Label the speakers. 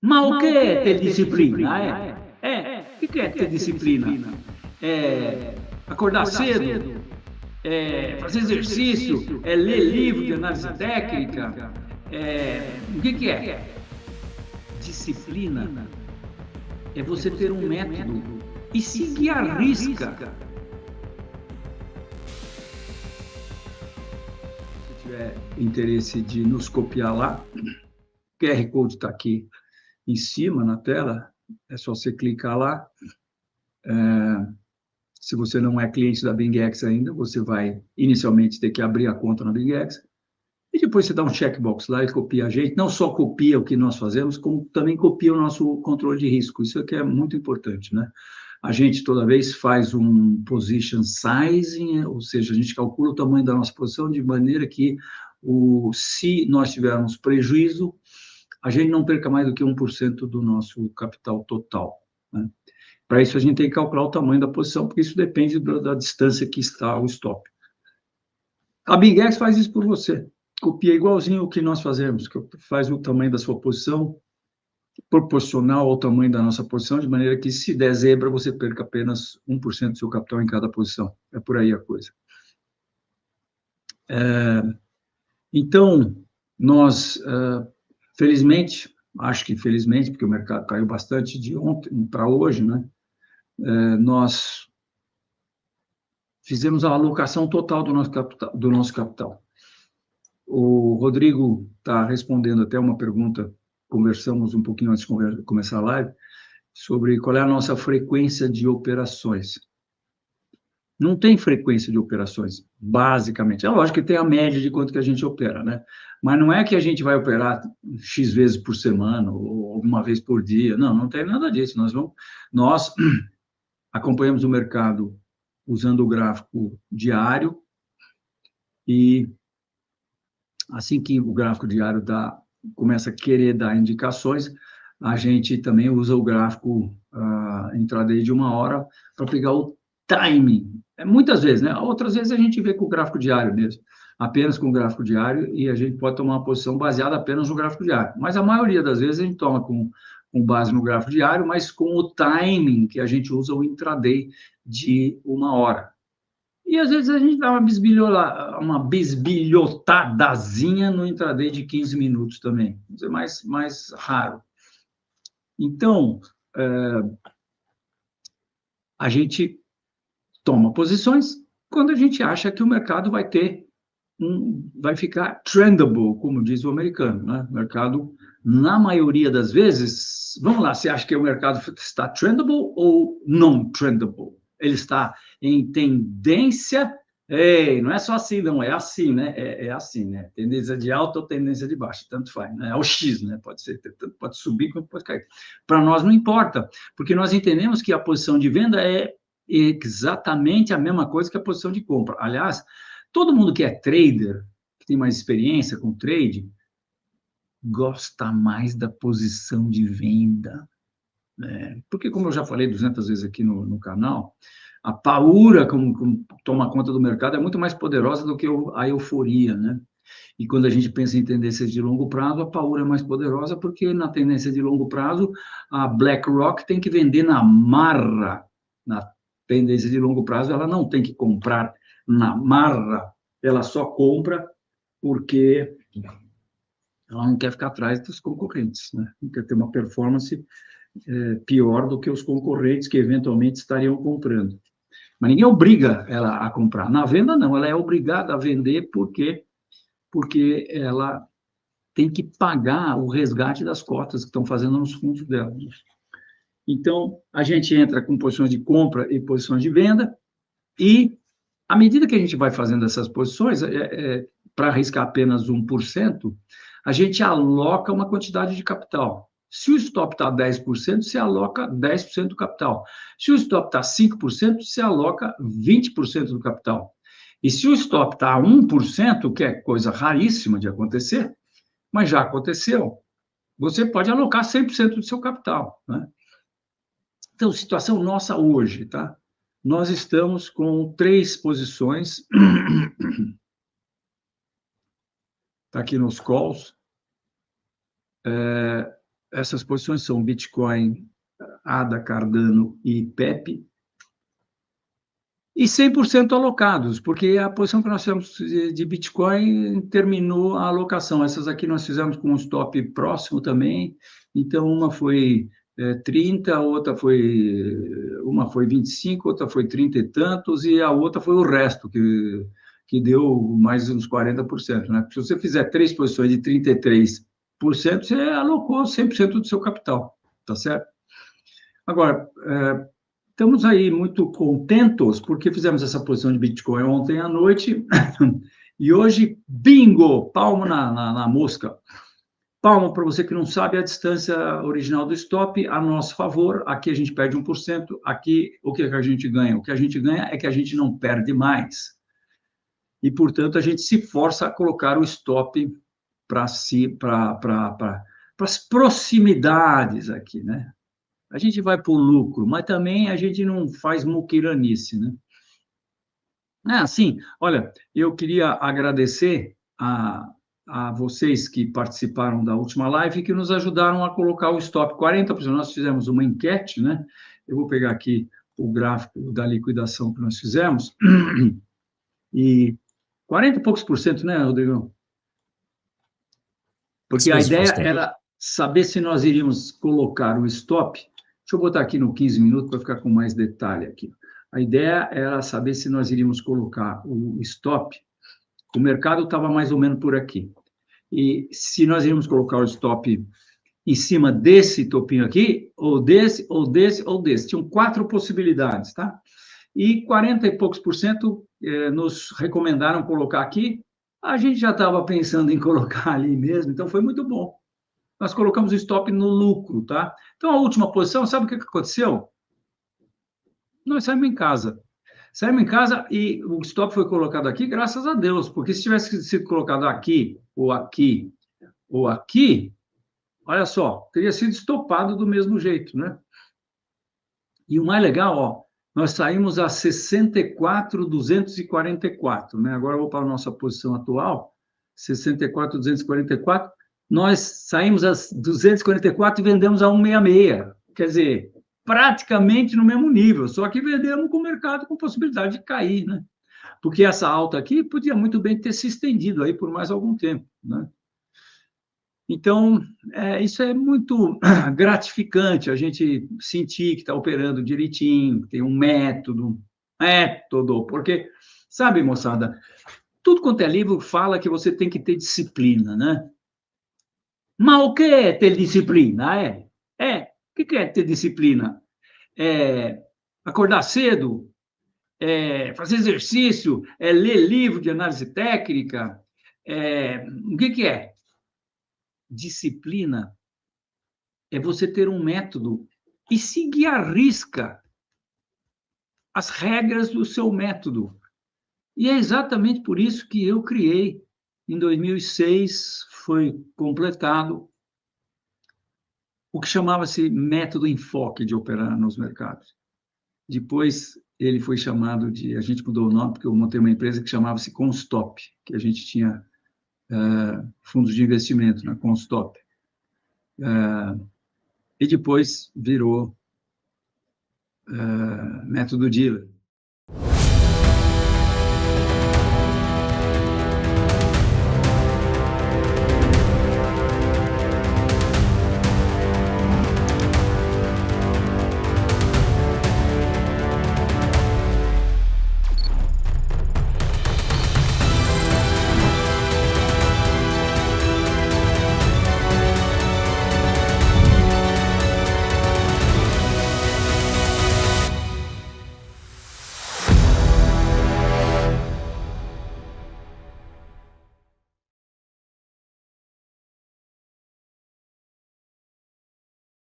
Speaker 1: Mas o que é ter disciplina? O que é ter disciplina? É acordar cedo? É fazer exercício? É ler livro de análise técnica? O que é? Disciplina é você ter um método e seguir à risca. Se tiver interesse de nos copiar lá, o QR Code está aqui em cima na tela, é só você clicar lá. Se você não é cliente da BingX ainda, você vai inicialmente ter que abrir a conta na BingX, e depois você dá um checkbox lá e copia a gente. Não só copia o que nós fazemos, como também copia o nosso controle de risco. Isso aqui é muito importante, né? A gente toda vez faz um position sizing, ou seja, a gente calcula o tamanho da nossa posição de maneira que, se nós tivermos prejuízo, a gente não perca mais do que 1% do nosso capital total, né? Para isso, a gente tem que calcular o tamanho da posição, porque isso depende da distância que está o stop. A BingX faz isso por você. Copia igualzinho o que nós fazemos, que faz o tamanho da sua posição proporcional ao tamanho da nossa posição, de maneira que, se der zebra, você perca apenas 1% do seu capital em cada posição. É por aí a coisa. Então, nós, felizmente, acho que felizmente, porque o mercado caiu bastante de ontem para hoje, né? Nós fizemos a alocação total do nosso capital. O Rodrigo está respondendo até uma pergunta, conversamos um pouquinho antes de começar a live, sobre qual é a nossa frequência de operações. Não tem frequência de operações, basicamente. É lógico que tem a média de quanto que a gente opera, né? Mas não é que a gente vai operar X vezes por semana ou uma vez por dia. Não, não tem nada disso. Nós acompanhamos o mercado usando o gráfico diário, e assim que o gráfico diário começa a querer dar indicações, a gente também usa o gráfico intraday de 1 hora para pegar o timing. Muitas vezes, né? Outras vezes a gente vê com o gráfico diário mesmo, apenas com o gráfico diário, e a gente pode tomar uma posição baseada apenas no gráfico diário. Mas a maioria das vezes a gente toma com base no gráfico diário, mas com o timing que a gente usa o intraday de 1 hora. E às vezes a gente dá uma bisbilhotadazinha no intraday de 15 minutos também, é mais raro. Então, a gente toma posições quando a gente acha que o mercado vai ficar trendable, como diz o americano, né? O mercado, na maioria das vezes, vamos lá, você acha que o mercado está trendable ou não trendable? Ele está em tendência, não é só assim, não, é assim, né? É assim, né? Tendência de alta ou tendência de baixa, tanto faz, né? É o X, né? Pode subir quanto pode cair. Para nós não importa, porque nós entendemos que a posição de venda é exatamente a mesma coisa que a posição de compra. Aliás, todo mundo que é trader, que tem mais experiência com trade, gosta mais da posição de venda, né? Porque, como eu já falei 200 vezes aqui no canal, a paura como toma conta do mercado é muito mais poderosa do que a euforia, né? E quando a gente pensa em tendências de longo prazo, a paura é mais poderosa, porque na tendência de longo prazo, a BlackRock tem que vender na marra. Na tendência de longo prazo, ela não tem que comprar na marra, ela só compra porque ela não quer ficar atrás dos concorrentes, né? Não quer ter uma performance pior do que os concorrentes que eventualmente estariam comprando. Mas ninguém obriga ela a comprar. Na venda, não, ela é obrigada a vender porque ela tem que pagar o resgate das cotas que estão fazendo nos fundos dela. Então, a gente entra com posições de compra e posições de venda, e à medida que a gente vai fazendo essas posições, para arriscar apenas 1%, a gente aloca uma quantidade de capital. Se o stop está 10%, você aloca 10% do capital. Se o stop está 5%, você aloca 20% do capital. E se o stop está a 1%, que é coisa raríssima de acontecer, mas já aconteceu, você pode alocar 100% do seu capital, né? Então, situação nossa hoje, tá? Nós estamos com 3 posições, está aqui nos calls, essas posições são Bitcoin, ADA, Cardano e PEP, e 100% alocados, porque a posição que nós fizemos de Bitcoin terminou a alocação. Essas aqui nós fizemos com um stop próximo também, então uma foi 30, uma foi 25, outra foi 30 e tantos, e a outra foi o resto, que deu mais uns 40%, né? Se você fizer 3 posições de 33%, você alocou 100% do seu capital, tá certo? Agora, estamos aí muito contentos, porque fizemos essa posição de Bitcoin ontem à noite, e hoje, bingo, palmo na mosca. Palmo, para você que não sabe, a distância original do stop a nosso favor. Aqui a gente perde 1%, aqui o que a gente ganha? O que a gente ganha é que a gente não perde mais. E, portanto, a gente se força a colocar o stop para as proximidades aqui, né? A gente vai para o lucro, mas também a gente não faz muquiranice, né? Assim, olha, eu queria agradecer a vocês que participaram da última live e que nos ajudaram a colocar o stop 40%. Nós fizemos uma enquete, né? Eu vou pegar aqui o gráfico da liquidação que nós fizemos, e 40 e poucos por cento, né, Rodrigão? Porque a ideia era saber se nós iríamos colocar o stop. Deixa eu botar aqui no 15 minutos para ficar com mais detalhe aqui. A ideia era saber se nós iríamos colocar o stop. O mercado estava mais ou menos por aqui. E se nós iríamos colocar o stop em cima desse topinho aqui, ou desse, ou desse, ou desse. Tinham 4 possibilidades, tá? E 40 e poucos por cento nos recomendaram colocar aqui. A gente já estava pensando em colocar ali mesmo, então foi muito bom. Nós colocamos o stop no lucro, tá? Então, a última posição, sabe o que aconteceu? Nós saímos em casa. Saímos em casa e o stop foi colocado aqui, graças a Deus, porque se tivesse sido colocado aqui, ou aqui, ou aqui, olha só, teria sido estopado do mesmo jeito, né? E o mais legal, ó, nós saímos a 64,244, né? Agora eu vou para a nossa posição atual, 64,244. Nós saímos a 244 e vendemos a 166. Quer dizer, praticamente no mesmo nível, só que vendemos com o mercado com possibilidade de cair, né? Porque essa alta aqui podia muito bem ter se estendido aí por mais algum tempo, né? Então, isso é muito gratificante, a gente sentir que está operando direitinho, que tem um método, porque, sabe, moçada, tudo quanto é livro fala que você tem que ter disciplina, né? Mas o que é ter disciplina? O que é ter disciplina? Acordar cedo? Fazer exercício? Ler livro de análise técnica? O que é? Disciplina é você ter um método e seguir à risca as regras do seu método. E é exatamente por isso que eu criei, em 2006, foi completado o que chamava-se método enfoque de operar nos mercados. Depois ele foi chamado a gente mudou o nome, porque eu montei uma empresa que chamava-se Constop, que a gente tinha fundos de investimento, né, Constop. E depois virou método dealer.